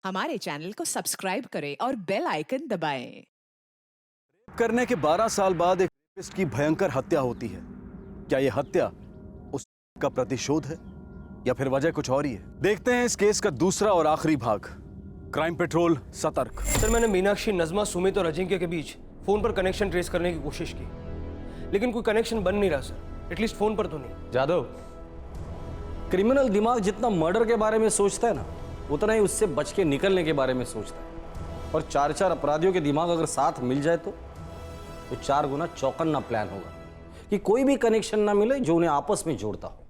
हमारे चैनल को सब्सक्राइब करें और बेल आइकन दबाएं। करने के 12 साल बाद एक रेपिस्ट की भयंकर हत्या होती है। क्या यह हत्या उस का प्रतिशोध है या फिर वजह कुछ और ही है? देखते हैं इस केस का दूसरा और आखिरी भाग। क्राइम पेट्रोल सतर्क। सर, मैंने मीनाक्षी, नज़मा, सुमित और अजिंक्य के बीच फोन पर कनेक्शन ट्रेस करने की कोशिश की, लेकिन कोई कनेक्शन बन नहीं रहा सर। एटलीस्ट फोन पर तो नहीं। जादव, क्रिमिनल दिमाग जितना मर्डर के बारे में सोचता है ना, उतना ही उससे बच के निकलने के बारे में सोचता है। और चार चार अपराधियों के दिमाग अगर साथ मिल जाए तो 4 गुना चौकन्ना प्लान होगा कि कोई भी कनेक्शन ना मिले जो उन्हें आपस में जोड़ता हो।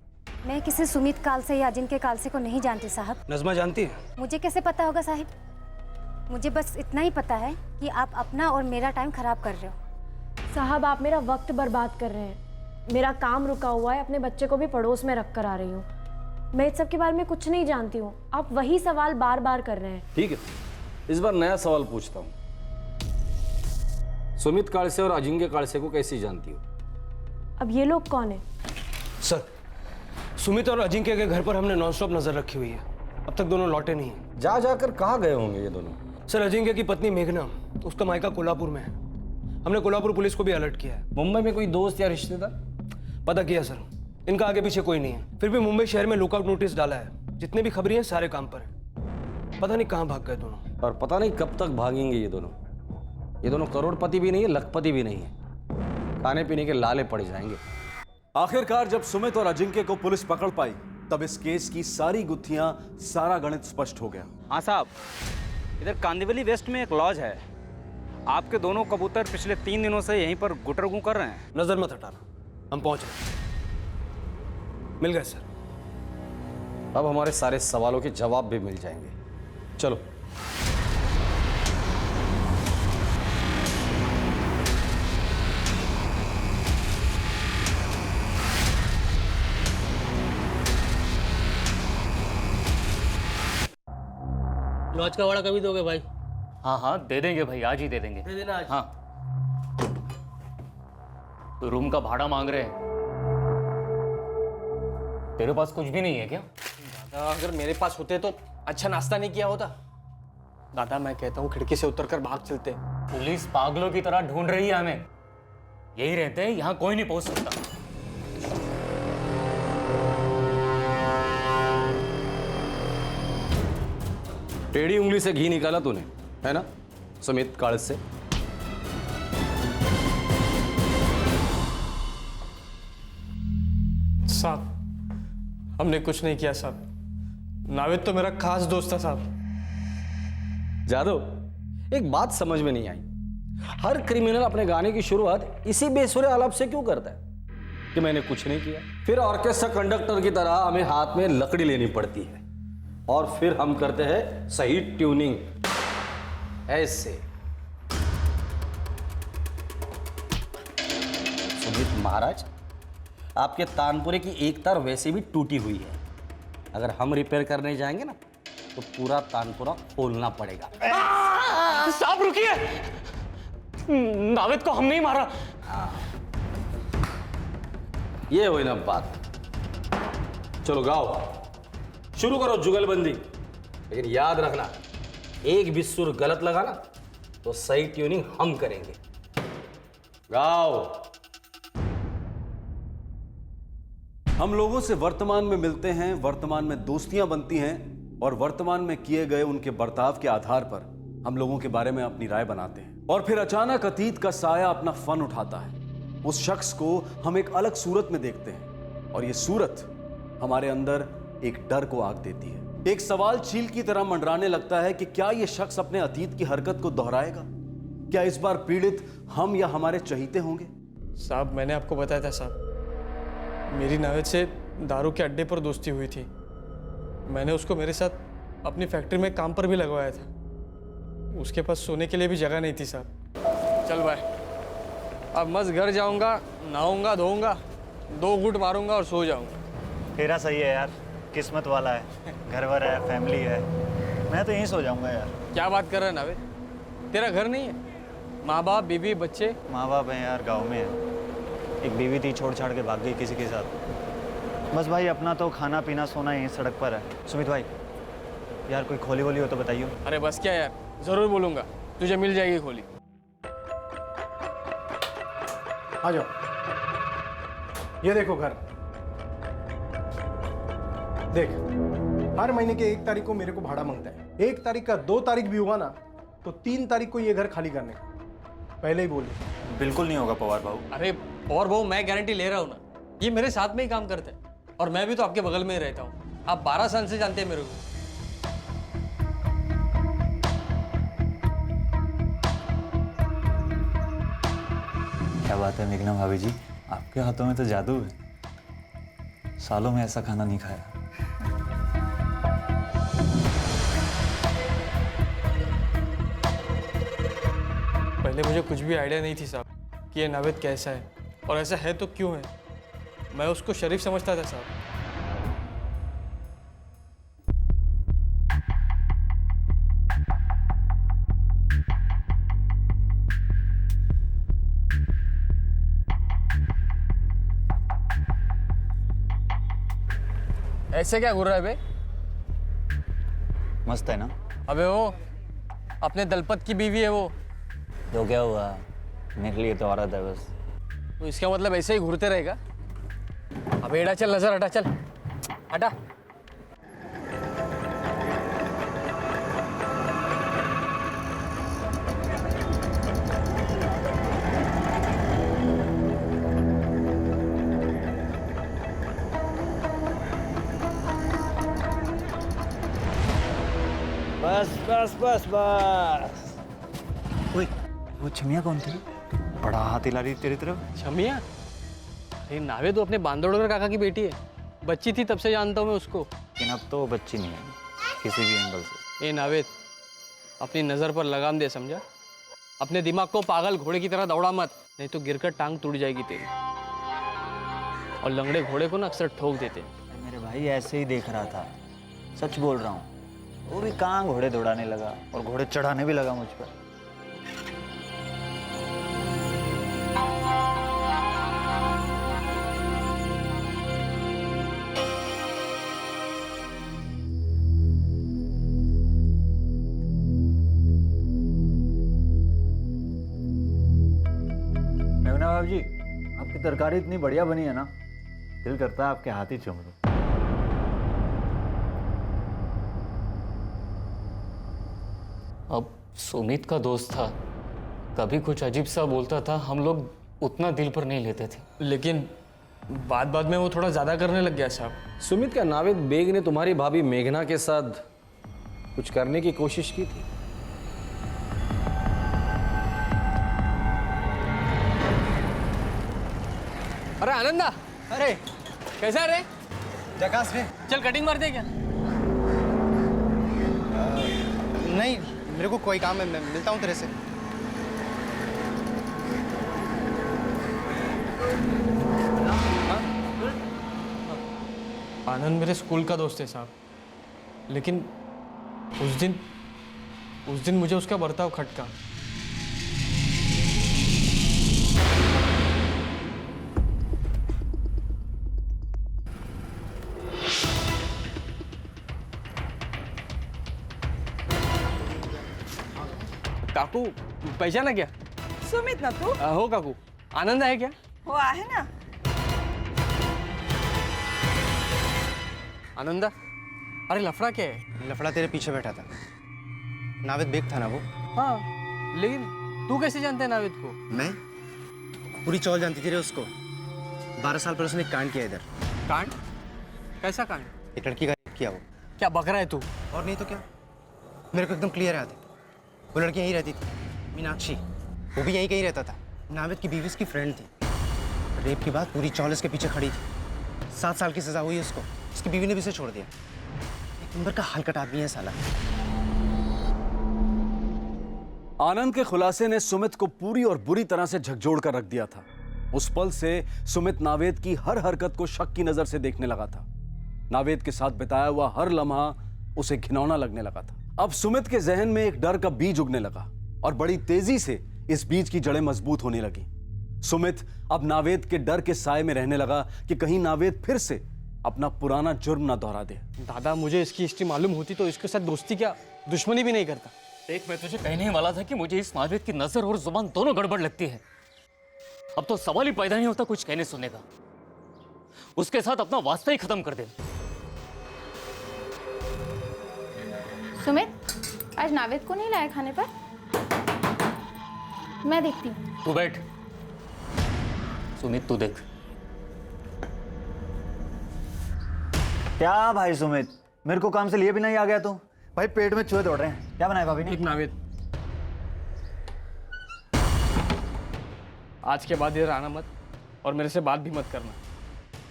मैं किसी सुमित कालसे या अजिंक्य कालसे को नहीं जानती साहब। नज़मा जानती है? मुझे कैसे पता होगा साहिब? मुझे बस इतना ही पता है कि आप अपना और मेरा टाइम खराब कर रहे हो। साहब, आप मेरा वक्त बर्बाद कर रहे हैं। मेरा काम रुका हुआ है, अपने बच्चे को भी पड़ोस में रख कर आ रही हूँ। मैं इस सब के बारे में कुछ नहीं जानती हूँ। आप वही सवाल बार बार कर रहे हैं। ठीक है, इस बार नया सवाल पूछता हूँ। सुमित कालसे और अजिंक्य कालसे को कैसे जानती हो? अब ये लोग कौन है? सर, सुमित और अजिंक्य के घर पर हमने नॉनस्टॉप नजर रखी हुई है। अब तक दोनों लौटे नहीं हैं। जा जाकर कहाँ गए होंगे ये दोनों? सर, अजिंक्य की पत्नी मेघना, उसका मायका कोल्हापुर में है। हमने कोल्हापुर पुलिस को भी अलर्ट किया है। मुंबई में कोई दोस्त या रिश्तेदार? पता किया सर, इनका आगे पीछे कोई नहीं है। फिर भी मुंबई शहर में लुकआउट नोटिस डाला है। जितने भी खबरें हैं सारे काम पर हैं। पता नहीं कहाँ भाग गए दोनों। और पता नहीं कब तक भागेंगे ये दोनों। ये दोनों करोड़पति भी नहीं है, लखपति भी नहीं है। खाने पीने के लाले पड़ जाएंगे। आखिरकार जब सुमित और अजिंक्य को पुलिस पकड़ पाई तब इस केस की सारी गुत्थियां, सारा गणित स्पष्ट हो गया। हाँ साहब, इधर कांदिवली वेस्ट में एक लॉज है। आपके दोनों कबूतर पिछले 3 दिनों से यहीं पर गुटरगू कर रहे हैं। नजर मत हटाना, हम पहुंच रहे। मिल गए सर। अब हमारे सारे सवालों के जवाब भी मिल जाएंगे। चलो। लॉज का भाड़ा कभी दोगे भाई? हाँ हाँ दे देंगे भाई, आज ही दे देंगे। दे देना आज। हाँ, तो रूम का भाड़ा मांग रहे हैं। तेरे पास कुछ भी नहीं है क्या? दादा, अगर मेरे पास होते तो अच्छा नाश्ता नहीं किया होता। दादा, मैं कहता हूँ खिड़की से उतरकर भाग चलते। पुलिस पागलों की तरह ढूंढ रही है हमें। यही रहते हैं, यहाँ कोई नहीं पहुंच सकता। टेढ़ी उंगली से घी निकाला तूने, है ना सुमित कालसे? साहब, हमने कुछ नहीं किया साहब। नावेद तो मेरा खास दोस्त था साहब। जादव, एक बात समझ में नहीं आई। हर क्रिमिनल अपने गाने की शुरुआत इसी बेसुरे आलाप से क्यों करता है कि मैंने कुछ नहीं किया? फिर ऑर्केस्ट्रा कंडक्टर की तरह हमें हाथ में लकड़ी लेनी पड़ती है और फिर हम करते हैं सही ट्यूनिंग ऐसे। सुमित महाराज, आपके तानपुरे की एक तार वैसे भी टूटी हुई है। अगर हम रिपेयर करने जाएंगे ना तो पूरा तानपुरा खोलना पड़ेगा। साहब रुकिए, नावेद को हम नहीं मारा। ये हुई ना बात। चलो गाओ, शुरू करो जुगलबंदी। लेकिन याद रखना, एक भी सुर गलत लगा ना तो सही ट्यूनिंग हम करेंगे। गाओ। हम लोगों से वर्तमान में मिलते हैं, वर्तमान में दोस्तियां बनती हैं और वर्तमान में किए गए उनके बर्ताव के आधार पर हम लोगों के बारे में अपनी राय बनाते हैं। और फिर अचानक अतीत का साया अपना फन उठाता है। उस शख्स को हम एक अलग सूरत में देखते हैं और यह सूरत हमारे अंदर एक डर को आग देती है। एक सवाल चील की तरह मंडराने लगता है कि क्या यह शख्स अपने अतीत की हरकत को दोहराएगा? क्या इस बार पीड़ित हम या हमारे चहीते होंगे? साहब, मैंने आपको बताया था साहब, मेरी नावेद से दारू के अड्डे पर दोस्ती हुई थी। मैंने उसको मेरे साथ अपनी फैक्ट्री में काम पर भी लगवाया था। उसके पास सोने के लिए भी जगह नहीं थी साहब। चल भाई, अब मस्त घर जाऊंगा, नहाऊंगा, धोऊंगा, 2 घूंट मारूंगा और सो जाऊंगा। तेरा सही है यार, किस्मत वाला है, घर वर है, फैमिली है। मैं तो यहीं सो जाऊंगा यार। क्या बात कर रहा है नावेद? तेरा घर नहीं है? माँ बाप, बीवी, बच्चे? माँ बाप हैं यार, गांव में है। एक बीवी थी, छोड़ छाड़ के भाग गई किसी के साथ। बस भाई, अपना तो खाना पीना सोना यहीं सड़क पर है। सुमित भाई, यार कोई खोली वोली हो तो बताइए। अरे बस क्या यार, ज़रूर बोलूँगा, तुझे मिल जाएगी खोली। आ जाओ, ये देखो घर। देख, हर महीने के 1 तारीख को मेरे को भाड़ा मांगता है। 1 तारीख का 2 तारीख भी हुआ ना तो 3 तारीख को ये घर खाली करने का। पहले ही बोल दे। बिल्कुल नहीं होगा पवार बाबू। अरे और वो मैं गारंटी ले रहा हूँ ना, ये मेरे साथ में ही काम करते हैं और मैं भी तो आपके बगल में ही रहता हूँ। आप 12 साल से जानते हैं मेरे को। क्या बात है मेघना भाभी जी, आपके हाथों में तो जादू है। सालों में ऐसा खाना नहीं खाया। पहले मुझे कुछ भी आइडिया नहीं थी साहब कि ये नावेद कैसा है, और ऐसा है तो क्यों है। मैं उसको शरीफ समझता था साहब। ऐसे क्या घूर रहा है बे? मस्त है ना? अबे वो अपने दलपत की बीवी है वो। तो क्या हुआ, मेरे लिए तो औरत है बस। तो इसका मतलब ऐसे ही घूरते रहेगा? अबे एड़ा चल, नजर हटा, चल हटा। बस बस बस बस। ओए, वो छमिया कौन थी? बड़ा हाथ हिला रही तेरी तरफ। छमिया? अरे नावे तो अपने बांदोड़कर काका की बेटी है। बच्ची थी तब से जानता हूँ मैं उसको। लेकिन अब तो बच्ची नहीं है किसी भी एंगल से। ए नावेद, अपनी नज़र पर लगाम दे, समझा? अपने दिमाग को पागल घोड़े की तरह दौड़ा मत, नहीं तो गिरकर टांग टूट जाएगी तेरी। और लंगड़े घोड़े को ना अक्सर ठोक देते हैं। मेरे भाई ऐसे ही देख रहा था, सच बोल रहा हूँ। वो भी कहाँ घोड़े दौड़ाने लगा और घोड़े चढ़ाने भी लगा मुझ पर। मेघना भाभी जी, आपकी तरकारी इतनी बढ़िया बनी है ना, दिल करता है आपके हाथ ही चूम लूं। अब सुमित का दोस्त था, कभी कुछ अजीब सा बोलता था, हम लोग उतना दिल पर नहीं लेते थे। लेकिन बाद बाद में वो थोड़ा ज़्यादा करने लग गया साहब। सुमित क्या नावेद बेग ने तुम्हारी भाभी मेघना के साथ कुछ करने की कोशिश की थी? अरे आनंदा, अरे कैसा है रे? जकास रे। चल कटिंग मारते क्या? नहीं, मेरे को कोई काम है, मैं मिलता हूँ तेरे से। आनंद मेरे स्कूल का दोस्त है साहब, लेकिन उस दिन मुझे उसका बर्ताव खटका। काकू पहचाना क्या? सुमित ना तू? हो काकू, आनंद है क्या? हो आहे ना। आनंदा, अरे लफड़ा क्या है? लफड़ा तेरे पीछे बैठा था, नावेद बेग था ना वो। हाँ, लेकिन तू कैसे जानता है नावेद को? मैं पूरी चौल जानती थी रे उसको। 12 साल पर उसने एक कांड किया इधर। कांड? कैसा कांड? एक लड़की का रेप किया वो। क्या बक रहा है तू? और नहीं तो क्या, मेरे को एकदम क्लियर याद है। वो लड़की यहीं रहती थी, मीनाक्षी। वो भी यहीं कहीं रहता था। नावेद की बीवी उसकी फ्रेंड थी। रेप के बाद पूरी चौल इसके पीछे खड़ी थी। 7 साल की सजा हुई उसको। उसकी बीवी ने भी इसे छोड़ दिया। एक नंबर का हलकट आदमी है साला। आनंद के खुलासे ने सुमित को पूरी और बुरी तरह से झकझोर कर रख दिया था। उस पल से सुमित नावेद की हर हरकत को शक की नजर से देखने लगा था। नावेद के साथ बिताया हुआ हर लम्हा उसे घिनौना लगने लगा था। अब सुमित के जहन में एक डर का बीज उगने लगा और बड़ी तेजी से इस बीज की जड़ें मजबूत होने लगी। सुमित अब नावेद के डर के साए में रहने लगा कि कहीं नावेद फिर से अपना पुराना जुर्म ना दोहरा दे। दादा मुझे इसकी हिस्ट्री मालूम होती तो इसके साथ दोस्ती क्या दुश्मनी भी नहीं करता। देख, मैं तुझे कहने ही वाला था कि मुझे इस नावेद की नजर और जुबान दोनों गड़बड़ लगती है। अब तो सवाल ही पैदा नहीं होता कुछ कहने सुनने का। उसके साथ अपना वास्ता ही खत्म कर दे। सुमित, आज नावेद को नहीं लाया खाने पर? मैं देखती हूँ। तू बैठ। सुमित तू देख। क्या भाई सुमित, मेरे को काम से लिए भी नहीं आ गया तू? भाई पेट में चूहे दौड़ रहे हैं। क्या बनाया भाभी ने? एक नावेद, आज के बाद इधर आना मत और मेरे से बात भी मत करना।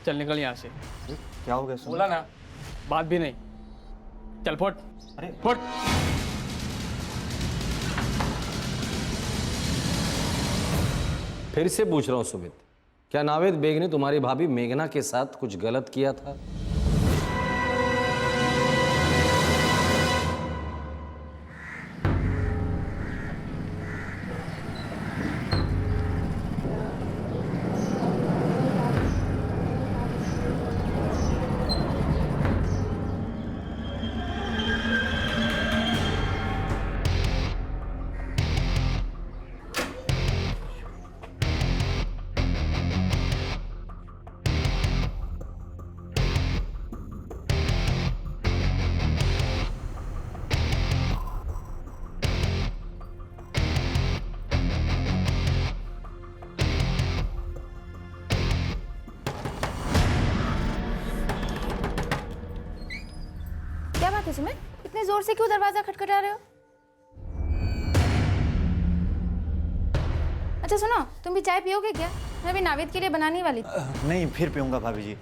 चल निकल यहाँ से। क्या हो गया सुमित? बोला ना, बात भी नहीं। चल फुट। अरे फुट। फिर से पूछ रहा हूं सुमित, क्या नावेद बेग ने तुम्हारी भाभी मेघना के साथ कुछ गलत किया था? क्या बात है सुमित, इतने जोर से क्यों दरवाजा खटखटा रहे हो? अच्छा सुनो, तुम भी चाय पियोगे क्या? मैं भी नावेद के लिए बनाने वाली थी। नहीं, फिर पीऊंगा भाभी जी।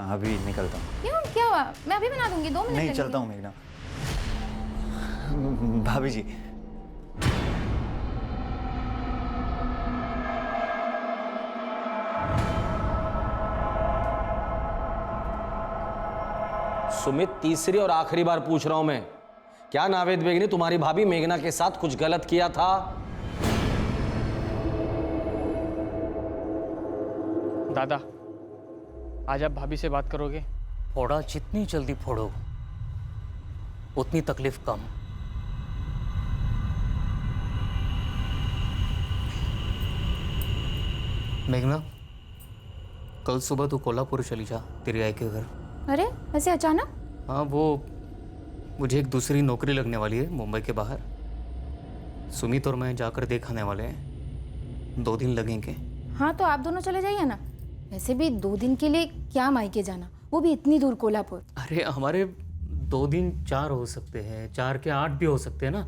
अभी निकलता हूँ। क्यों, क्या हुआ? मैं अभी बना दूंगी, 2 मिनट नहीं, लगेंगे। चलता हूँ मेघना। भाभी जी, सुमित, तीसरी और आखिरी बार पूछ रहा हूं मैं, क्या नावेद बेग ने तुम्हारी भाभी मेघना के साथ कुछ गलत किया था? दादा, आज आप भाभी से बात करोगे? फोड़ा जितनी जल्दी फोड़ो उतनी तकलीफ कम। मेघना, कल सुबह तू कोल्हापुर चली जा तेरी आई के घर। अरे ऐसे अचानक? हाँ, वो मुझे एक दूसरी नौकरी लगने वाली है मुंबई के बाहर। सुमित और मैं जाकर देख आने वाले हैं। 2 दिन लगेंगे। हाँ तो आप दोनों चले जाइए ना। वैसे भी 2 दिन के लिए क्या मायके जाना, वो भी इतनी दूर कोल्हापुर। अरे हमारे 2 दिन 4 हो सकते हैं, 4 के 8 भी हो सकते हैं ना।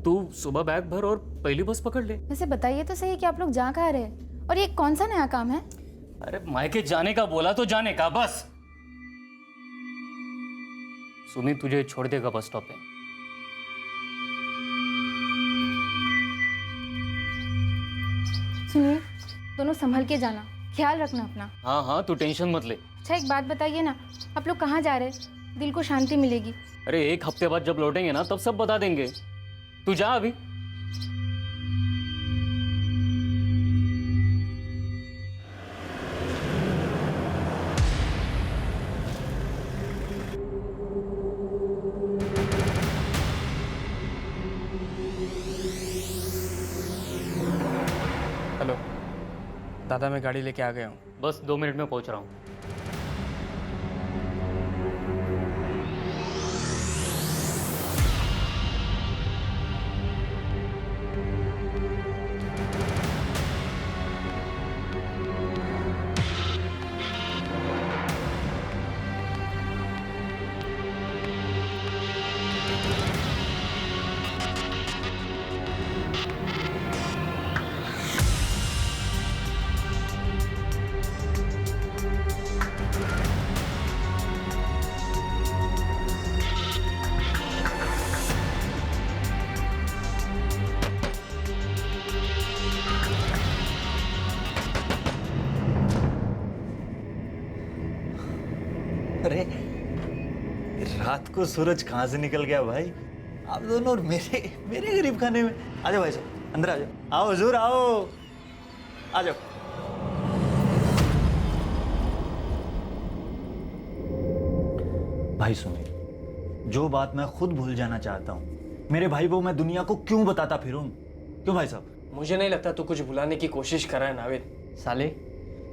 तू सुबह बैग भर और पहली बस पकड़ ले। वैसे बताइए तो सही कि आप लोग जा कहाँ रहे हैं और ये कौन सा नया काम है? अरे मायके जाने का बोला तो जाने का, बस। सुमित तुझे छोड़ देगा बस स्टॉप पे। सुनिए, दोनों संभल के जाना, ख्याल रखना अपना। हाँ हाँ, तू टेंशन मत ले। अच्छा एक बात बताइए ना, आप लोग कहाँ जा रहे हैं? दिल को शांति मिलेगी। अरे 1 हफ्ते बाद जब लौटेंगे ना तब सब बता देंगे। तू जा अभी। हेलो दादा, मैं गाड़ी लेके आ गया हूँ। बस 2 मिनट में पहुंच रहा हूँ। अरे रात को सूरज कहाँ से निकल गया भाई? आप दोनों और मेरे मेरे गरीब खाने में। आ जाओ भाई साहब, अंदर आ जाओ। आओ हुजूर, आओ, आ जाओ। भाई सुमित, जो बात मैं खुद भूल जाना चाहता हूँ, मेरे भाई को मैं दुनिया को क्यों बताता फिरूं? क्यों भाई साहब? मुझे नहीं लगता तू कुछ भुलाने की कोशिश कर रहा है नावेद। साले,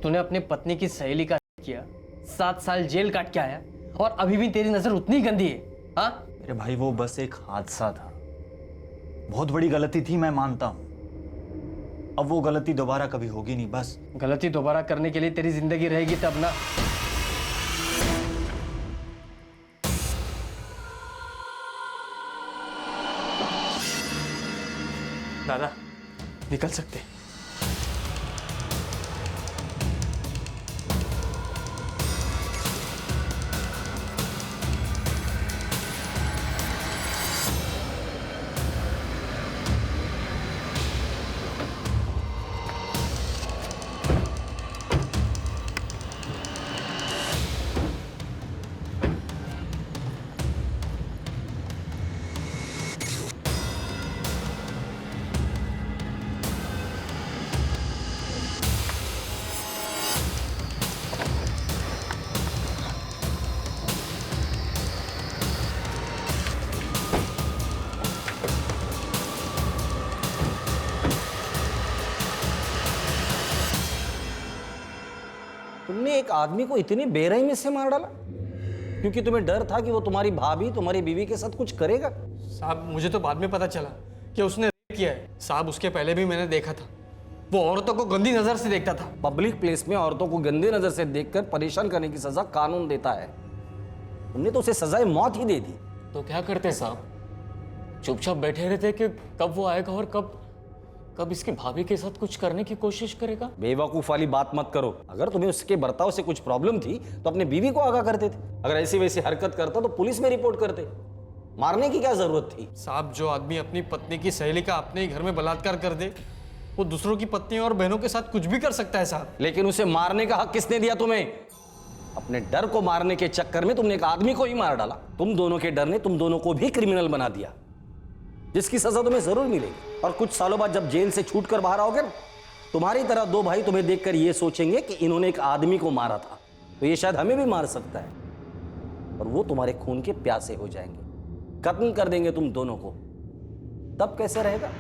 तूने अपने पत्नी की सहेली का किया, 7 साल जेल काट के आया और अभी भी तेरी नजर उतनी गंदी है। हाँ मेरे भाई वो बस एक हादसा था, बहुत बड़ी गलती थी, मैं मानता हूँ। अब वो गलती दोबारा कभी होगी नहीं, बस। गलती दोबारा करने के लिए तेरी जिंदगी रहेगी तब ना। दादा, निकल सकते। तुमने एक आदमी को इतनी बेरहमी से मार डाला क्योंकि तुम्हें डर था कि वो तुम्हारी भाभी, तुम्हारी बीवी के साथ कुछ करेगा? साहब, मुझे तो बाद में पता चला कि उसने रेप किया है। साहब, उसके पहले भी मैंने देखा था, वो औरतों को गंदी नजर से देखता था। पब्लिक प्लेस में औरतों को गंदी नजर से देखकर परेशान करने की सजा कानून देता है। तुमने तो उसे सजाए मौत ही दे दी। तो क्या करते साहब? चुपचाप बैठे रहते कि कब वो आएगा और कब इसकी भाभी के साथ कुछ करने की कोशिश करेगा? बेवकूफ वाली बात मत करो। अगर तुम्हें उसके बर्ताव से कुछ प्रॉब्लम थी तो अपने बीवी को आगाह करते थे। अगर ऐसी वैसी हरकत करता तो पुलिस में रिपोर्ट करते। मारने की क्या जरूरत थी? साहब, जो आदमी अपनी पत्नी की सहेली का अपने ही घर में बलात्कार कर दे, वो दूसरों की पत्नियों और बहनों के साथ कुछ भी कर सकता है साहब। लेकिन उसे मारने का हक किसने दिया तुम्हें? अपने डर को मारने के चक्कर में तुमने एक आदमी को ही मार डाला। तुम दोनों के डर ने तुम दोनों को भी क्रिमिनल बना दिया, जिसकी सजा तुम्हें जरूर मिलेगी। और कुछ सालों बाद जब जेल से छूट कर बाहर आओगे, तुम्हारी तरह 2 भाई तुम्हें देखकर ये सोचेंगे कि इन्होंने एक आदमी को मारा था, तो ये शायद हमें भी मार सकता है। और वो तुम्हारे खून के प्यासे हो जाएंगे, खत्म कर देंगे तुम दोनों को। तब कैसे रहेगा?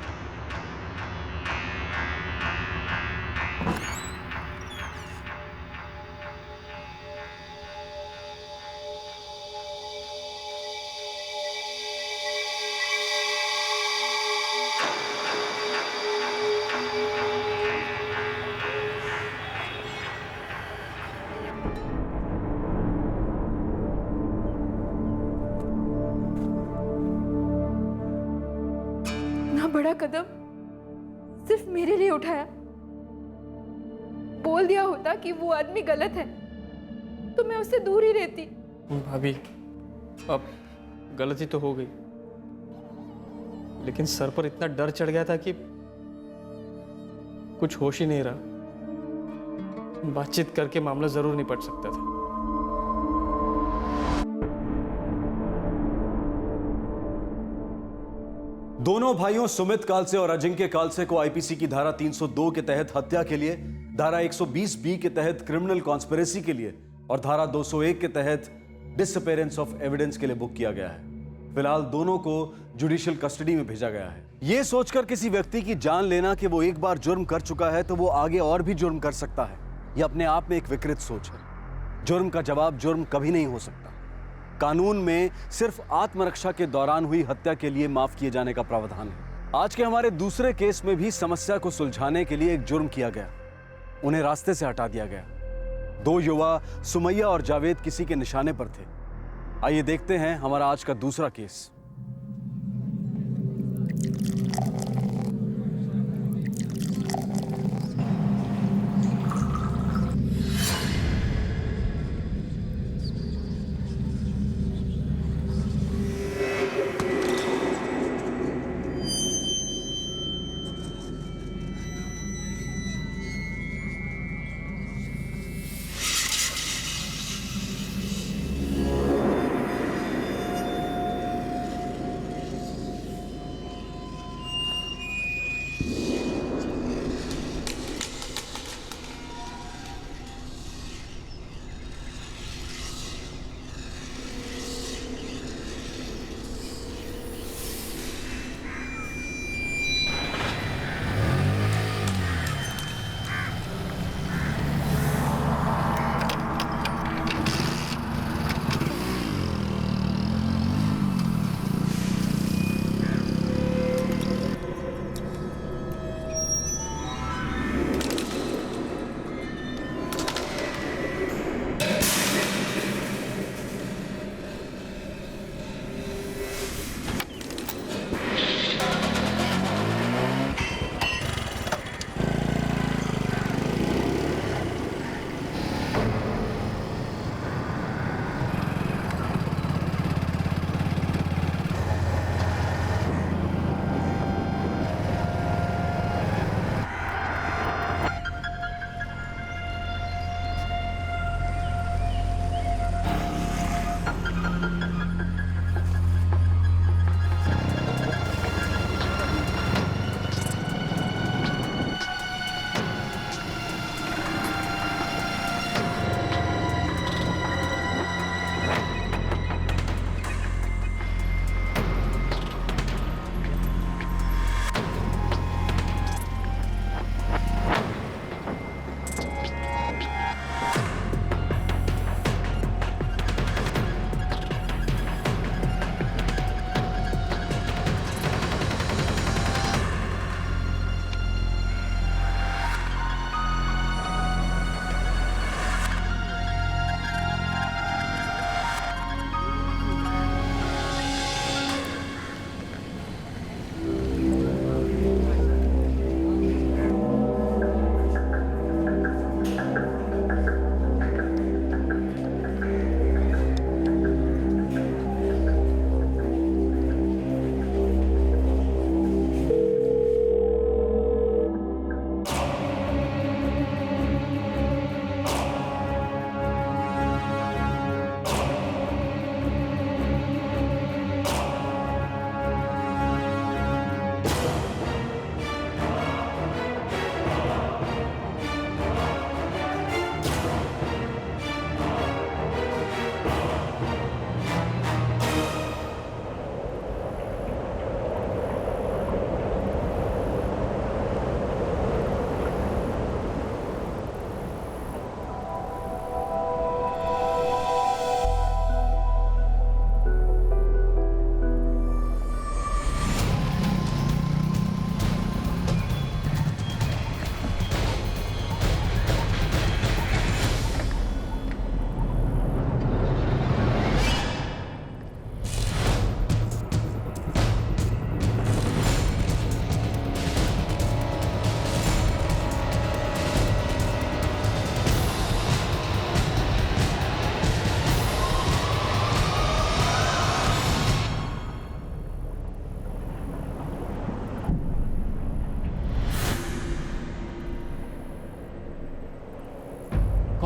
बड़ा कदम सिर्फ मेरे लिए उठाया। बोल दिया होता कि वो आदमी गलत है तो मैं उससे दूर ही रहती। भाभी, अब गलती तो हो गई, लेकिन सर पर इतना डर चढ़ गया था कि कुछ होश ही नहीं रहा। बातचीत करके मामला जरूर निपट सकता था। दोनों भाइयों सुमित कालसे और अजिंक्य कालसे को आईपीसी की धारा 302 के तहत हत्या के लिए, धारा 120 बी के तहत क्रिमिनल कॉन्स्पिरेसी के लिए और धारा 201 के तहत डिसअपेरेंस ऑफ एविडेंस के लिए बुक किया गया है। फिलहाल दोनों को जुडिशियल कस्टडी में भेजा गया है। यह सोचकर किसी व्यक्ति की जान लेना कि वो एक बार जुर्म कर चुका है तो वो आगे और भी जुर्म कर सकता है, यह अपने आप में एक विकृत सोच है। जुर्म का जवाब जुर्म कभी नहीं हो सकता। कानून में सिर्फ आत्मरक्षा के दौरान हुई हत्या के लिए माफ किए जाने का प्रावधान है। आज के हमारे दूसरे केस में भी समस्या को सुलझाने के लिए एक जुर्म किया गया, उन्हें रास्ते से हटा दिया गया। 2 युवा सुमैया और जावेद किसी के निशाने पर थे। आइए देखते हैं हमारा आज का दूसरा केस।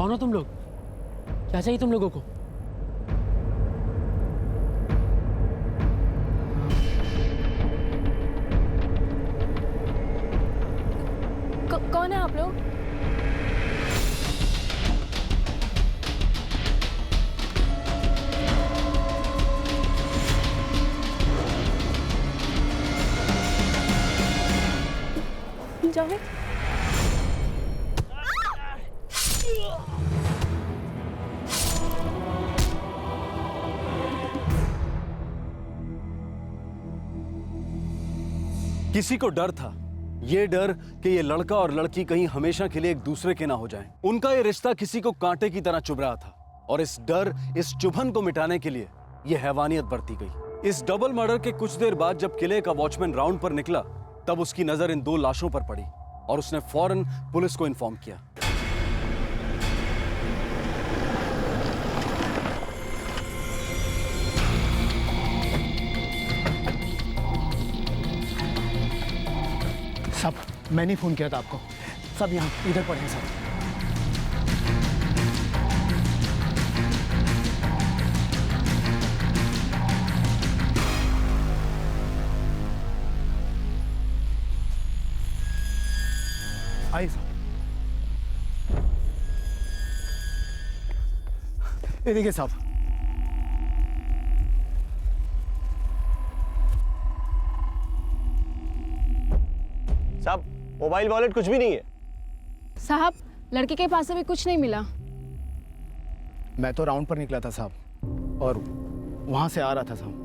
कौन हो तुम लोग? क्या चाहिए तुम लोगों को? कौन है आप लोग? जावेद, किसी को डर था, ये डर कि ये लड़का और लड़की कहीं हमेशा के लिए एक दूसरे के ना हो जाएं। उनका ये रिश्ता किसी को कांटे की तरह चुभ रहा था और इस डर, इस चुभन को मिटाने के लिए ये हैवानियत बरती गई। इस डबल मर्डर के कुछ देर बाद जब किले का वॉचमैन राउंड पर निकला, तब उसकी नजर इन 2 लाशों पर पड़ी और उसने फौरन पुलिस को इन्फॉर्म किया। साहब, मैंने ही फोन किया था आपको। सब यहाँ इधर पड़े हैं साहब। आइए साहब। ये देखिए साहब। साहब, मोबाइल वॉलेट कुछ भी नहीं है। साहब, लड़के के पास अभी कुछ नहीं मिला। मैं तो राउंड पर निकला था साहब और वहां से आ रहा था साहब।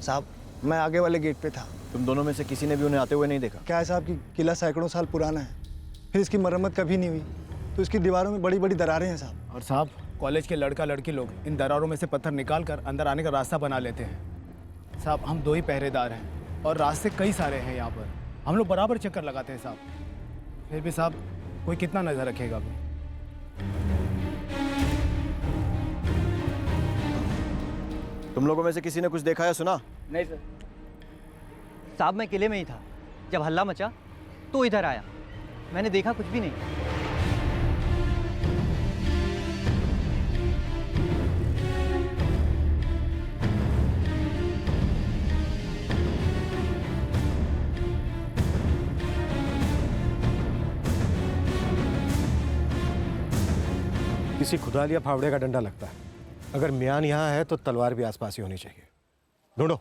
साहब, मैं आगे वाले गेट पे था। तुम दोनों में से किसी ने भी उन्हें आते हुए नहीं देखा? क्या है साहब कि किला सैकड़ों साल पुराना है, फिर इसकी मरम्मत कभी नहीं हुई, तो इसकी दीवारों में बड़ी बड़ी दरारें हैं साहब। और साहब, कॉलेज के लड़का लड़की लोग इन दरारों में से पत्थर निकाल कर अंदर आने का रास्ता बना लेते हैं। साहब, हम 2 ही पहरेदार हैं और रास्ते कई सारे हैं यहाँ पर। हम लोग बराबर चक्कर लगाते हैं साहब। फिर भी साहब, कोई कितना नजर रखेगा अभी? तुम लोगों में से किसी ने कुछ देखा या सुना? नहीं सर। साहब, मैं किले में ही था। जब हल्ला मचा तो इधर आया। मैंने देखा कुछ भी नहीं। किसी खुदालिया फावड़े का डंडा लगता है। अगर म्यान यहाँ है तो तलवार भी आसपास ही होनी चाहिए। ढूंढो।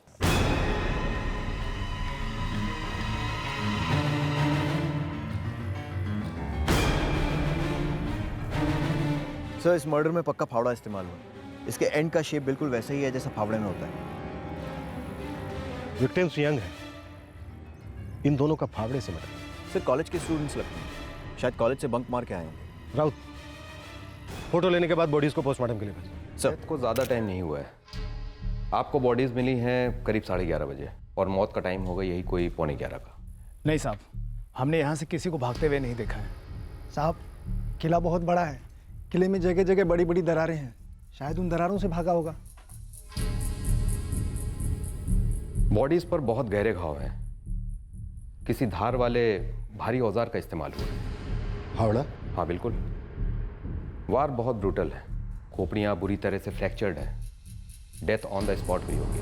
सर, इस मर्डर में पक्का फावड़ा इस्तेमाल हुआ। इसके एंड का शेप बिल्कुल वैसे ही है जैसा फावड़े में होता है। विक्टिम्स यंग है। इन दोनों का फावड़े से मर्डर। सर, कॉलेज के स्टूडेंट्स लगते हैं। शायद कॉलेज से बंक मार के आए होंगे। राउत, फोटो लेने के बाद बॉडीज को पोस्टमार्टम के लिए भेजो। सर, को ज़्यादा टाइम नहीं हुआ है। आपको बॉडीज मिली हैं करीब 11:30 बजे और मौत का टाइम होगा यही कोई 11:45 का। नहीं साहब, हमने यहाँ से किसी को भागते हुए नहीं देखा है। साहब, किला बहुत बड़ा है। किले में जगह जगह बड़ी बड़ी दरारें हैं। शायद उन दरारों से भागा होगा। बॉडीज पर बहुत गहरे घाव हैं। किसी धार वाले भारी औजार का इस्तेमाल हुआ है। फावड़ा? हाँ बिल्कुल। वार बहुत ब्रूटल है। खोपड़ियाँ बुरी तरह से फ्रैक्चर्ड हैं। डेथ ऑन द स्पॉट हुई होगी।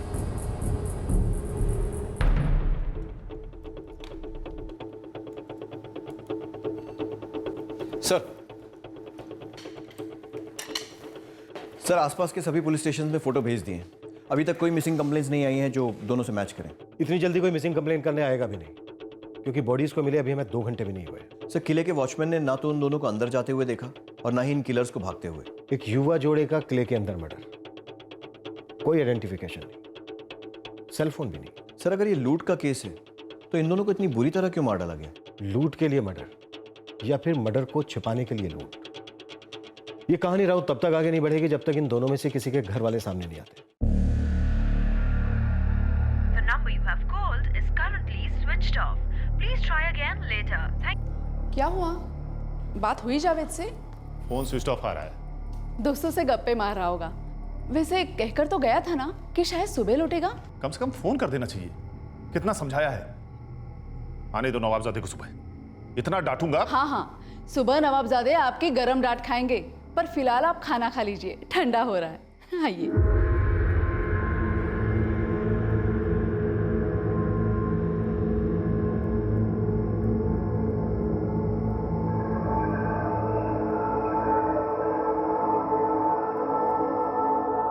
सर, आसपास के सभी पुलिस स्टेशन में फोटो भेज दिए हैं। अभी तक कोई मिसिंग कंप्लेंट्स नहीं आई हैं जो दोनों से मैच करें। इतनी जल्दी कोई मिसिंग कंप्लेंट करने आएगा भी नहीं, क्योंकि बॉडीज को मिले अभी हमें 2 घंटे भी नहीं हुए। सर, किले के वॉचमैन ने ना तो उन दोनों को अंदर जाते हुए देखा और ना ही इन किलर्स को भागते हुए। एक युवा जोड़े का किले के अंदर मर्डर, कोई आइडेंटिफिकेशन नहीं, सेल फोन भी नहीं। सर, अगर ये लूट का केस है तो इन दोनों को इतनी बुरी तरह क्यों मार डाला गया? लूट के लिए मर्डर या फिर मर्डर को छिपाने के लिए लूट? ये कहानी राउत तब तक आगे नहीं बढ़ेगी जब तक इन दोनों में से किसी के घर वाले सामने नहीं आते। The number you have called is currently switched off. Please try again later. क्या हुआ? बात हुई जावेद से? फोन स्विच ऑफ आ रहा है। दोस्तों से गप्पे मार रहा होगा। वैसे कहकर तो गया था ना कि शायद सुबह लौटेगा। कम से कम फोन कर देना चाहिए। कितना समझाया है। आने दो नवाबजादे को सुबह, इतना डांटूंगा। हाँ हाँ, सुबह नवाबजादे आपकी गरम डांट खाएंगे, पर फिलहाल आप खाना खा लीजिए, ठंडा हो रहा है। आइए।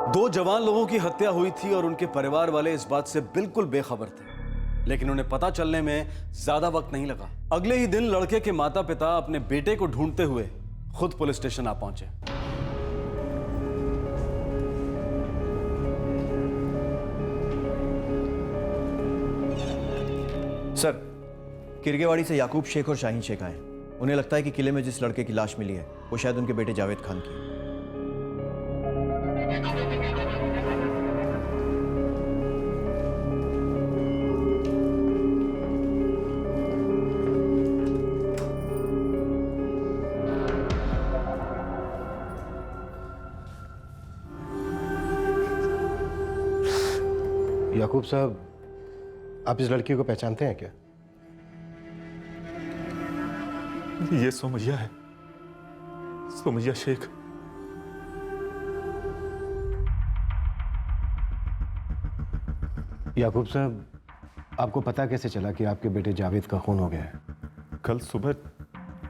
दो जवान लोगों की हत्या हुई थी और उनके परिवार वाले इस बात से बिल्कुल बेखबर थे, लेकिन उन्हें पता चलने में ज्यादा वक्त नहीं लगा। अगले ही दिन लड़के के माता पिता अपने बेटे को ढूंढते हुए खुद पुलिस स्टेशन आ पहुंचे। सर, किरगेवाड़ी से याकूब शेख और शाहीन शेख आए। उन्हें लगता है कि किले में जिस लड़के की लाश मिली है वो शायद उनके बेटे जावेद खान की है। याकूब साहब, आप इस लड़की को पहचानते हैं क्या? ये सुमैया है, सुमैया शेख। याकूब साहब, आपको पता कैसे चला कि आपके बेटे जावेद का खून हो गया है? कल सुबह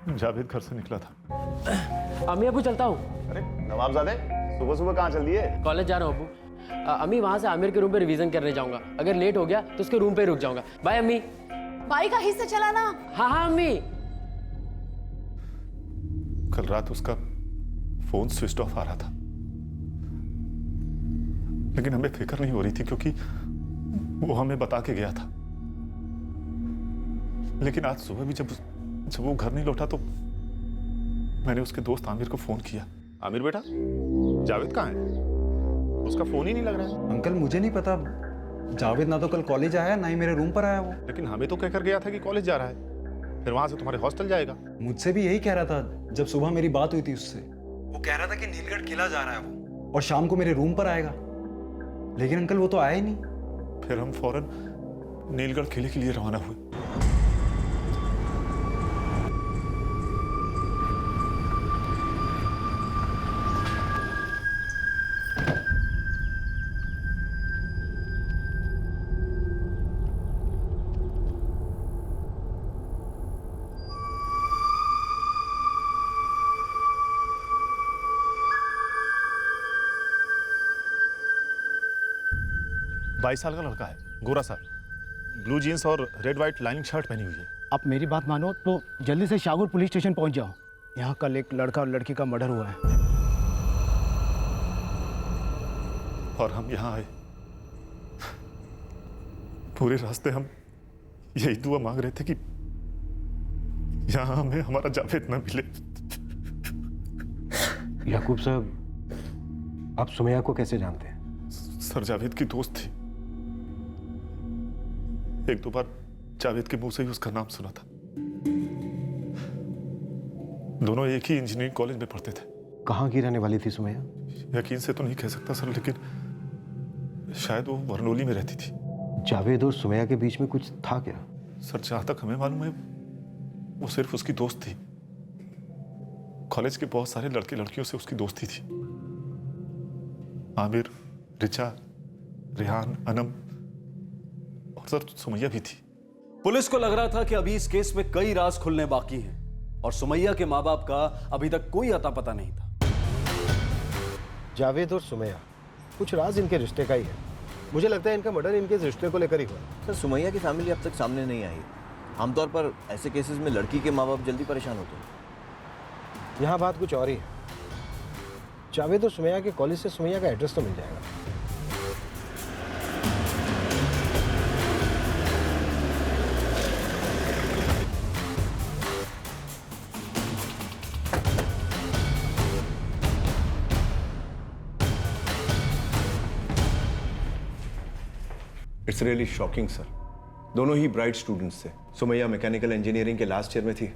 जावेद घर से निकला था। अम्मी अबू चलता हूँ। अरे नवाबजादे, सुबह सुबह कहाँ चल दिए? कॉलेज जा रहा हूँ अबू। अम्मी, वहाँ से आमिर के रूम पे रिवीजन करने जाऊंगा। अगर लेट हो गया तो उसके रूम पे रुक जाऊंगा। बाय अम्मी। बाइक का हिस्सा चलाना। हाँ हाँ अम्मी। कल रात उसका फोन स्विच ऑफ आ रहा था, लेकिन हमें फिक्र नहीं हो रही थी क्योंकि वो हमें बता के गया था। लेकिन आज सुबह भी जब वो घर नहीं लौटा तो मैंने उसके दोस्त आमिर को फोन किया। आमिर बेटा, जावेद कहाँ है? उसका फोन ही नहीं लग रहा है। अंकल, मुझे नहीं पता। जावेद ना तो कल कॉलेज आया, ना ही मेरे रूम पर आया वो। लेकिन हमें तो कहकर गया था कि कॉलेज जा रहा है, फिर वहां से तुम्हारे हॉस्टल जाएगा। मुझसे भी यही कह रहा था जब सुबह मेरी बात हुई थी उससे। वो कह रहा था कि नीलगढ़ किला जा रहा है वो और शाम को मेरे रूम पर आएगा, लेकिन अंकल वो तो आया ही नहीं। फिर हम फौरन नीलगढ़ किले के लिए रवाना हुए। बाईस साल का लड़का है, गोरा सा, ब्लू जीन्स और रेड व्हाइट लाइनिंग शर्ट पहनी हुई है। आप मेरी बात मानो तो जल्दी से शाहपुर पुलिस स्टेशन पहुंच जाओ। यहाँ कल एक लड़का और लड़की का मर्डर हुआ है। और हम यहाँ आए, पूरे रास्ते हम यही दुआ मांग रहे थे कि यहाँ हमें हमारा जावेद न मिले। याकूब साहब, आप सुमैया को कैसे जानते हैं? सर, जावेद की दोस्त थी। एक दो बार जावेद के मुंह से ही उसका नाम सुना था। दोनों एक ही इंजीनियरिंग कॉलेज में पढ़ते थे। कहाँ की रहने वाली थी सुमैया? यकीन से तो नहीं कह सकता सर, लेकिन शायद वो बरनौली में रहती थी। जावेद और सुमैया के बीच में कुछ था क्या? सर, जहां तक हमें मालूम है वो सिर्फ उसकी दोस्त थी। कॉलेज के बहुत सारे लड़के लड़कियों से उसकी दोस्ती थी। आमिर, रिचा, रेहान, अनम और सर सुमैया भी थी। पुलिस को लग रहा था कि अभी इस केस में कई राज खुलने बाकी हैं और सुमैया के माँ बाप का अभी तक कोई अता पता नहीं था। जावेद और सुमैया, कुछ राज इनके रिश्ते का ही है। मुझे लगता है इनका मर्डर इनके इस रिश्ते को लेकर ही हुआ। सर, सुमैया की फैमिली अब तक सामने नहीं आई। आमतौर पर ऐसे केसेस में लड़की के माँ बाप जल्दी परेशान होते हैं। यहाँ बात कुछ और ही है। जावेद और सुमैया के कॉलेज से सुमैया का एड्रेस तो मिल जाएगा। It's really shocking sir. दोनों ही ब्राइट स्टूडेंट्स थे। सुमैया मैकेनिकल इंजीनियरिंग के लास्ट ईयर में थी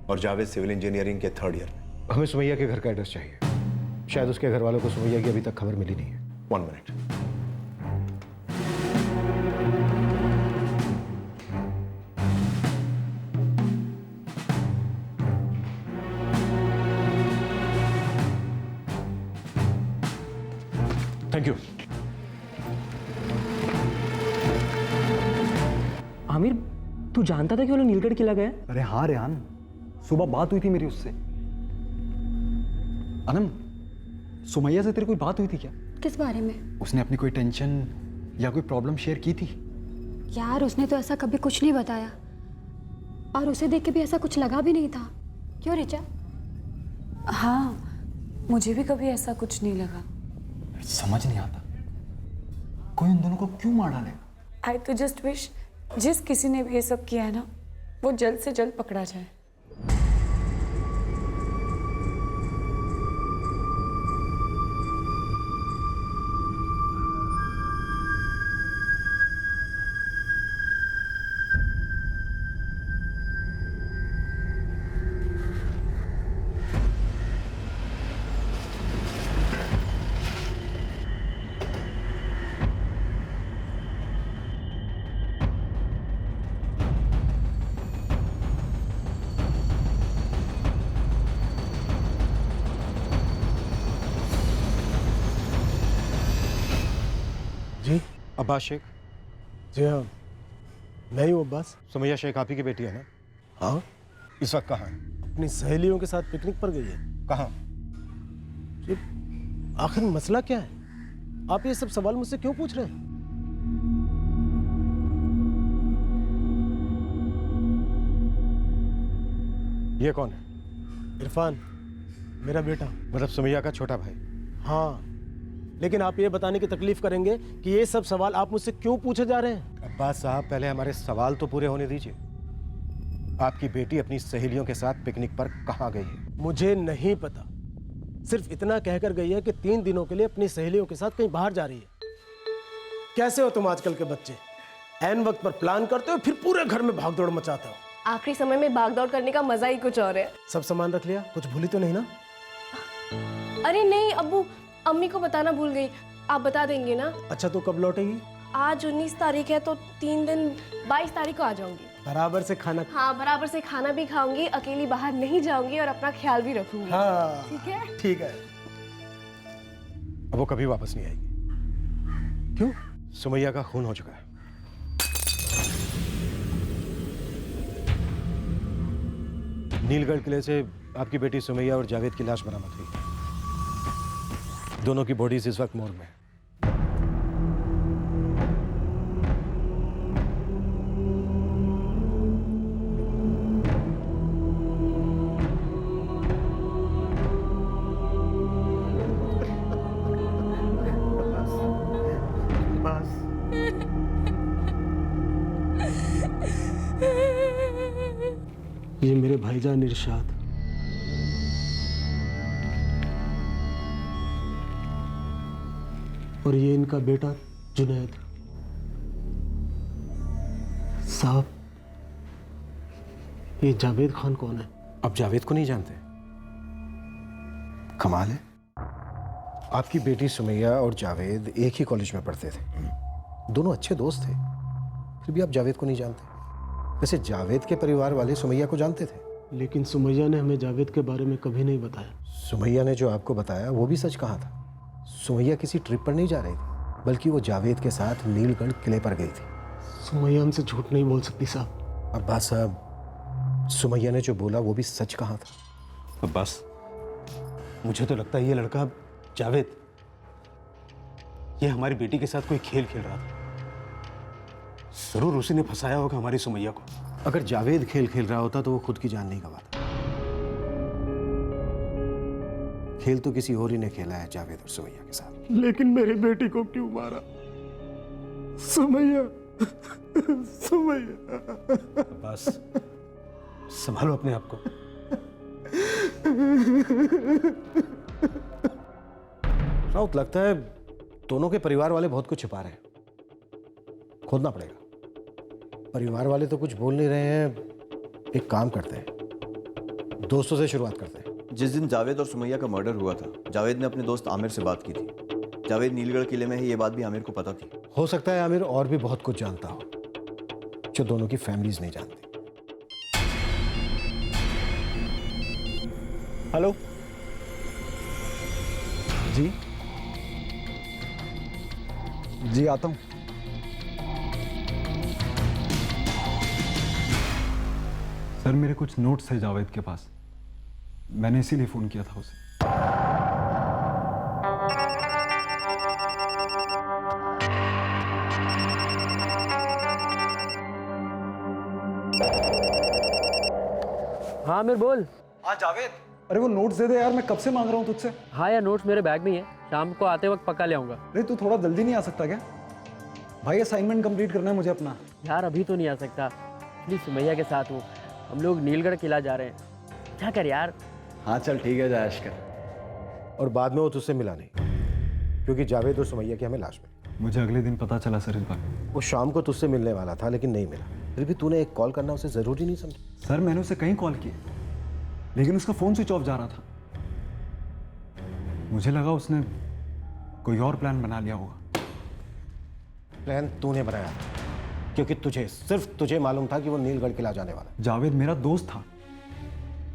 और जावेद सिविल इंजीनियरिंग के थर्ड ईयर में। हमें सुमैया के घर का एड्रेस चाहिए। शायद उसके घर वालों को सुमैया की अभी तक खबर मिली नहीं है। 1 मिनट। Thank you. आमिर, तू जानता था कि वो लोग नीलगढ़ किला गए? अरे हाँ रेहान, सुबह बात हुई थी मेरी उससे। अनम, सुमैया से तेरी कोई बात हुई थी क्या? किस बारे में? उसने अपनी कोई टेंशन या कोई प्रॉब्लम शेयर की थी? यार उसने तो ऐसा कभी कुछ नहीं बताया, और उसे देख के भी ऐसा कुछ लगा भी नहीं था। क्यों रिचा? हाँ, मुझे भी कभी ऐसा कुछ नहीं लगा। समझ नहीं आता कोई उन दोनों को क्यों मार डालेगा। आई तो जस्ट विश जिस किसी ने भी ये सब किया है ना, वो जल्द से जल्द पकड़ा जाए। जी अब्बास शेख। जी हाँ, मैं ही हूँ अब्बास। सुमैया शेख आप ही की बेटी है ना? हाँ। इस वक्त कहाँ है? अपनी सहेलियों के साथ पिकनिक पर गई है। कहाँ? जी, आखिर मसला क्या है? आप ये सब सवाल मुझसे क्यों पूछ रहे हैं? ये कौन है? इरफान, मेरा बेटा। मतलब सुमैया का छोटा भाई? हाँ, लेकिन आप ये बताने की तकलीफ करेंगे कि ये सब सवाल आप मुझसे क्यों पूछे जा रहे हैं? अब्बास साहब, पहले हमारे सवाल तो पूरे होने दीजिए। आपकी बेटी अपनी सहेलियों के साथ पिकनिक पर कहाँ गई है? मुझे नहीं पता, सिर्फ इतना कहकर गई है कि 3 दिनों के लिए अपनी सहेलियों के साथ कहीं बाहर जा रही है। कैसे हो तुम आजकल के बच्चे? ऐन वक्त पर प्लान करते हो, फिर पूरे घर में भागदौड़ मचाते हो। आखिरी समय में भागदौड़ करने का मजा ही कुछ और है। सब सामान रख लिया? कुछ भूली तो नहीं ना? अरे नहीं अब्बू, अम्मी को बताना भूल गई। आप बता देंगे ना? अच्छा, तो कब लौटेगी? आज 19 तारीख है तो 3 दिन 22 तारीख को आ जाऊंगी। बराबर से खाना? हाँ, बराबर से खाना भी खाऊंगी, अकेली बाहर नहीं जाऊंगी और अपना ख्याल भी रखूंगी। हाँ, ठीक है? ठीक है। अब वो कभी वापस नहीं आएगी। क्यों? सुमैया का खून हो चुका है। नीलगढ़ किले से आपकी बेटी सुमैया और जावेद की लाश बरामद हुई। दोनों की बॉडीज इस वक्त मोर्ग में है। ये मेरे भाईजान इरशाद, और ये इनका बेटा जुनैद। साहब, ये जावेद खान कौन है? अब जावेद को नहीं जानते? कमाल है। आपकी बेटी सुमैया और जावेद एक ही कॉलेज में पढ़ते थे, दोनों अच्छे दोस्त थे, फिर भी आप जावेद को नहीं जानते। वैसे जावेद के परिवार वाले सुमैया को जानते थे? लेकिन सुमैया ने हमें जावेद के बारे में कभी नहीं बताया। सुमैया ने जो आपको बताया वो भी सच कहा था। सुमैया किसी ट्रिप पर नहीं जा रही थी, बल्कि वो जावेद के साथ नीलगढ़ किले पर गई थी। सुमैया हमसे झूठ नहीं बोल सकती साहब। अब्बास साहब, सुमैया ने जो बोला वो भी सच कहा था। अब्बास, मुझे तो लगता है ये लड़का जावेद, ये हमारी बेटी के साथ कोई खेल खेल रहा था। जरूर उसी ने फंसाया होगा हमारी सुमैया को। अगर जावेद खेल खेल रहा होता तो वो खुद की जान नहीं गंवाता। खेल तो किसी और ही ने खेला है जावेद और सुमैया के साथ। लेकिन मेरी बेटी को क्यों मारा? सुमैया, सुमैया। बस संभालो अपने आप को। राउत, लगता है दोनों के परिवार वाले बहुत कुछ छिपा रहे हैं, खोदना पड़ेगा। परिवार वाले तो कुछ बोल नहीं रहे हैं। एक काम करते हैं, दोस्तों से शुरुआत करते हैं। जिस दिन जावेद और सुमैया का मर्डर हुआ था, जावेद ने अपने दोस्त आमिर से बात की थी। जावेद नीलगढ़ किले में है, ये बात भी आमिर को पता थी। हो सकता है आमिर और भी बहुत कुछ जानता हो जो दोनों की फैमिलीज नहीं जानती। हेलो जी आता हूँ। सर मेरे कुछ नोट्स है जावेद के पास, मैंने इसीलिए फ़ोन किया था उसे। हाँ आमिर बोल। हाँ जावेद, अरे वो नोट्स दे दे यार, मैं कब से मांग रहा हूँ तुझसे। हाँ यार नोट्स मेरे बैग में ही है, शाम को आते वक्त पक्का ले आऊँगा। अरे तू थोड़ा जल्दी नहीं आ सकता क्या भाई? असाइनमेंट कंप्लीट करना है मुझे अपना। यार अभी तो नहीं आ सकता, प्लीज सुमैया के साथ हूँ, हम लोग नीलगढ़ किला जा रहे हैं, क्या कर यार। हाँ चल ठीक है, जायश कर। और बाद में वो तुझसे मिला नहीं, क्योंकि जावेद और सुमैया की हमें लाश मिली। मुझे अगले दिन पता चला सर इस बार। वो शाम को तुझसे मिलने वाला था लेकिन नहीं मिला, फिर भी तूने एक कॉल करना उसे जरूरी नहीं समझा? सर मैंने उसे कहीं कॉल किया लेकिन उसका फ़ोन स्विच ऑफ जा रहा था। मुझे लगा उसने कोई और प्लान बना लिया होगा। प्लान तूने बनाया क्योंकि सिर्फ तुझे मालूम था कि वो नीलगढ़ किला जाने वाला। जावेद मेरा दोस्त था,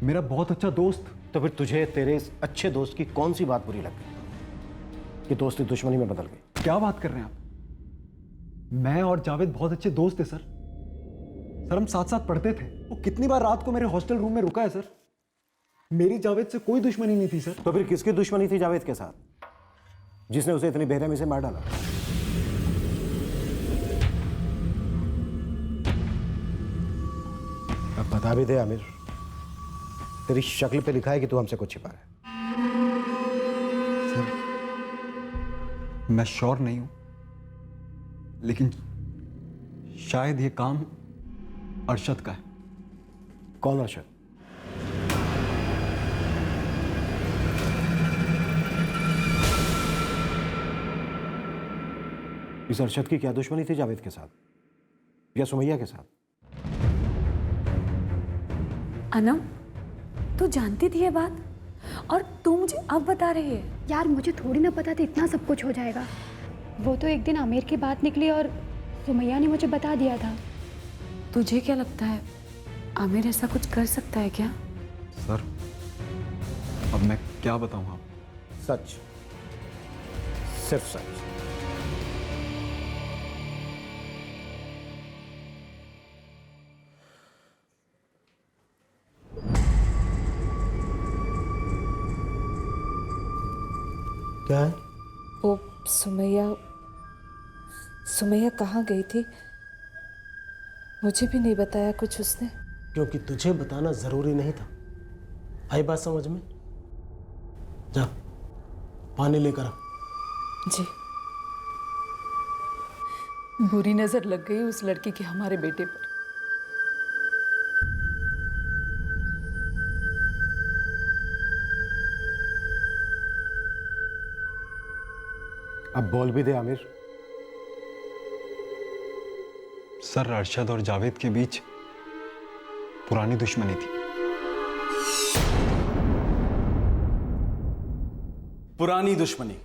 मेरा बहुत अच्छा दोस्त। तो फिर तुझे तेरे इस अच्छे दोस्त की कौन सी बात बुरी लग गई कि दोस्ती दुश्मनी में बदल गई? क्या बात कर रहे हैं आप? मैं और जावेद बहुत अच्छे दोस्त थे सर। सर हम साथ साथ पढ़ते थे, वो कितनी बार रात को मेरे हॉस्टल रूम में रुका है सर। मेरी जावेद से कोई दुश्मनी नहीं थी सर। तो फिर किसकी दुश्मनी थी जावेद के साथ, जिसने उसे इतनी बेरहमी से मार डाला? अब बता भी दे आमिर, तेरी शक्ल पे लिखा है कि तू हमसे कुछ छिपा रहा है। सर मैं श्योर नहीं हूं, लेकिन शायद ये काम अरशद का है। कौन अरशद? इस अरशद की क्या दुश्मनी थी जावेद के साथ या सुमैया के साथ? अनम, तू जानती थी ये बात और तू मुझे अब बता रही है? यार मुझे थोड़ी ना पता था इतना सब कुछ हो जाएगा। वो तो एक दिन आमिर की बात निकली और सुमैया ने मुझे बता दिया था। तुझे क्या लगता है आमिर ऐसा कुछ कर सकता है क्या? सर अब मैं क्या बताऊं आप? सच, सिर्फ सच। क्या है? वो सुमैया कहाँ गई थी? मुझे भी नहीं बताया कुछ उसने। क्योंकि तुझे बताना जरूरी नहीं था। आई बात समझ में? जा पानी लेकर आ। जी। बुरी नजर लग गई उस लड़की की हमारे बेटे पर। अब बोल भी दे आमिर। सर अरशद और जावेद के बीच पुरानी दुश्मनी थी। पुरानी दुश्मनी?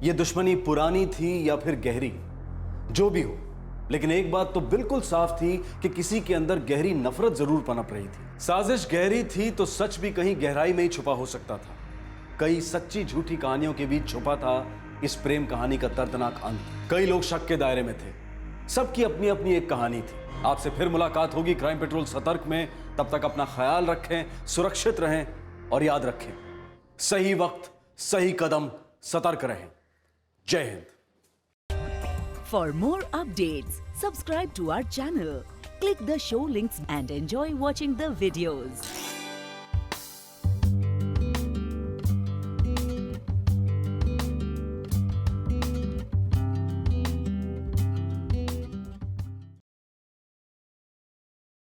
ये दुश्मनी पुरानी थी या फिर गहरी, जो भी हो, लेकिन एक बात तो बिल्कुल साफ थी कि किसी के अंदर गहरी नफरत जरूर पनप रही थी। साजिश गहरी थी तो सच भी कहीं गहराई में ही छुपा हो सकता था। कई सच्ची झूठी कहानियों के बीच छुपा था इस प्रेम कहानी का दर्दनाक अंत। कई लोग शक के दायरे में थे, सबकी अपनी अपनी एक कहानी थी। आपसे फिर मुलाकात होगी क्राइम पेट्रोल सतर्क में। तब तक अपना ख्याल रखें, सुरक्षित रहें और याद रखें, सही वक्त सही कदम, सतर्क रहें। जय Hind. For more updates, subscribe to our channel, click the show links and enjoy watching the videos.